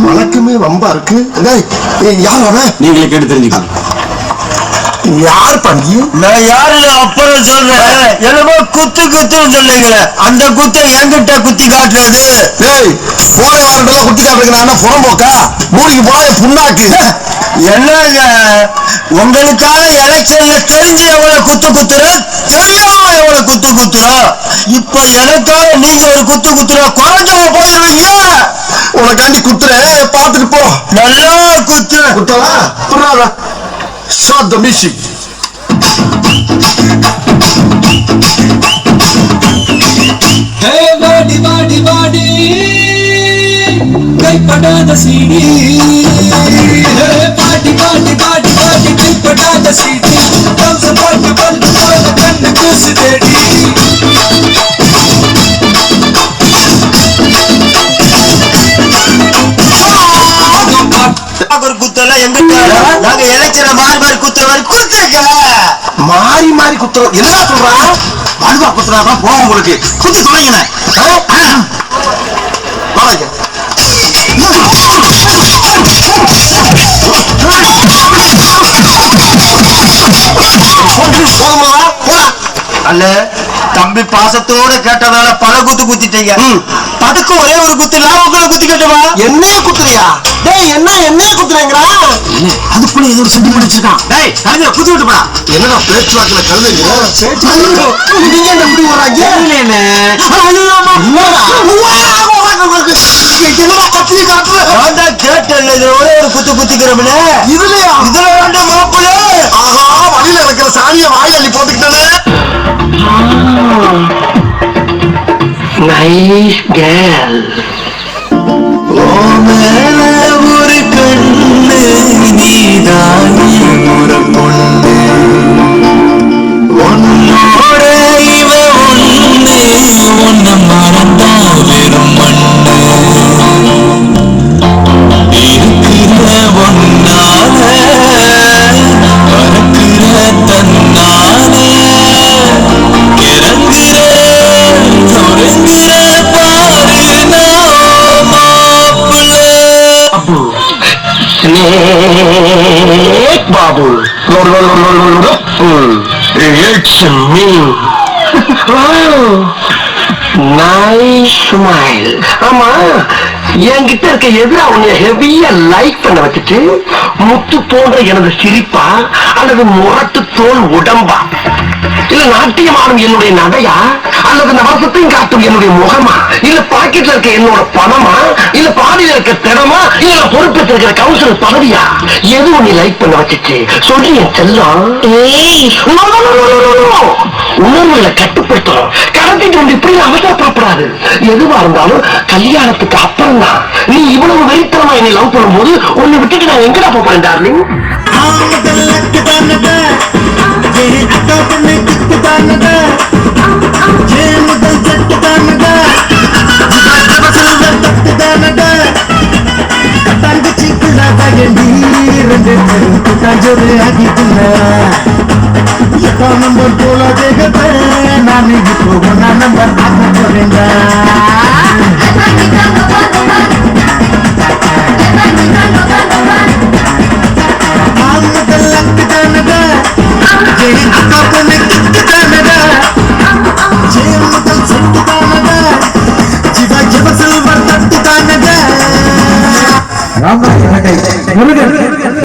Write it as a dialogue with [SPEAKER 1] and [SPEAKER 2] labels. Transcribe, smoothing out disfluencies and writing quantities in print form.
[SPEAKER 1] வழக்கமே வம்பா இருக்கு. யார் அவன்?
[SPEAKER 2] நீங்களே கேட்டு தெரிஞ்சுக்கணும்.
[SPEAKER 1] யார் பண்ணி?
[SPEAKER 3] நான் யாருன்னு அப்புறம் சொல்றேன். என்னமோ குத்து குத்துன்னு சொன்னீங்களே, அந்த குத்தை என்கிட்ட குத்தி காட்டுறது.
[SPEAKER 1] போன வாரண்டெல்லாம் குத்தி காட்டுறதுக்கு நான் என்ன புறம்போக்கா? மூடிக்கு போனா புண்ணாக்கு.
[SPEAKER 3] என்னங்க உங்களுக்காக எலெக்ஷன்ல தெரிஞ்சு எவ்வளவு குத்து குத்துறோம், தெரியாம எவ்வளவு குத்து குத்துறோம். இப்ப எனக்காக நீங்க ஒரு குத்து குத்துற குறைஞ்சவங்க போயிருவீங்க.
[SPEAKER 1] உனக்காண்டி குத்துறேன், பாத்துட்டு போ.
[SPEAKER 3] நல்லா குத்து.
[SPEAKER 1] குத்தலாம். Start the music.
[SPEAKER 4] Hey, body, body, body. கைப்படாத CD. Hey, body, body, body, body. கைப்படாத சீடி. கம்ச போட்டு வந்து போல கண்ணு கூசு தேடி.
[SPEAKER 3] ஒரு குத்தெல்லாம் எங்கிட்ட நாங்க எலெக்ஷனை மாறி மாறி குத்துற மாதிரி குத்துக்க.
[SPEAKER 1] மாறி மாறி குத்துறோம். என்னடா சொல்றான்?
[SPEAKER 2] வாழ்வா குத்துறாதான் போவோம். உங்களுக்கு குத்தி தொலைங்க.
[SPEAKER 3] அல்ல தம்பி பாசத்தோட கேட்டதால பல குத்து குத்திட்டீங்க. அதுக்கு ஒரே ஒரு குத்து லாபக்குள்ள குத்தி கேட்டுவா.
[SPEAKER 1] என்னைய குத்துறியா? டேய் என்னைய குத்துறேங்கடா?
[SPEAKER 2] அதுக்குள்ள ஏதோ ஒரு சென்டிமெண்ட் வச்சிருக்கான். டேய் கலைஞர் குத்தி விட்டுப்பா.
[SPEAKER 1] என்னடா பேச்சுவாக்குல கழுதைங்க? நீங்க என்ன இப்படி வர்றாங்க? என்னடா கத்தி காட்டுற?
[SPEAKER 3] நான் தான் கேட்டேன், ஒரே ஒரு குத்து குத்திக்கிறோம்னு.
[SPEAKER 1] இதுலயா?
[SPEAKER 3] இதுல வேண்டாம் மாப்பிள்ள.
[SPEAKER 1] ஆஹா, வழியில இருக்கிற சாணிய வாயில அள்ளி போட்டுக்கிட்டே.
[SPEAKER 5] Nice girl.
[SPEAKER 4] ஒரு கண்ணு நீதானே ஒரு பொண்ணு. உன்னோட இவ ஒண்ணு, உன்னை மறந்தா வெறும் மண்ணு. இருக்கிற ஒன்னால பறக்கிற தன்னாலே கிறங்குற நொறுங்குற பாரு நான் மாப்பிள்ள.
[SPEAKER 5] Snake Babu. It's me. Wow. Nice smile. ஆமா, என்கிட்ட இருக்க எதிரா உன்னை ஹெவியா லைக் பண்ண வச்சுட்டு முத்து போன்ற எனது சிரிப்பா அல்லது முரட்டு தோல் உடம்பா, இல்ல நாட்டியமானும் என்னுடைய நடையா அல்லது நவசத்தையும் காட்டும் என்னுடைய முகமா, இல்ல பாக்கெட்ல இருக்க என்னோட பணமா, இல்ல பாடியில இருக்க திறமா, இல்ல பொறுப்பேற்று இருக்கிற கவுன்சிலர் பதவியா, எது உன்னை லைக் பண்ண வச்சுச்சு சொல்லி என் செல்லம். உணர்வுகளை கட்டுப்படுத்தணும். கடத்திட்டு வந்து இப்படி அவசரப்படக்கூடாது. எதுவா இருந்தாலும் கல்யாணத்துக்கு அப்புறம் தான். நீ இவ்வளவு வெறித்தனமா என்னை லவ் பண்ணும் போது உன்னை விட்டுட்டு நான் எங்கடா போறேன் டார்லிங்?
[SPEAKER 1] நம்பர் போல தேகத்தை நான் போகும் நம்பர் போறேங்க.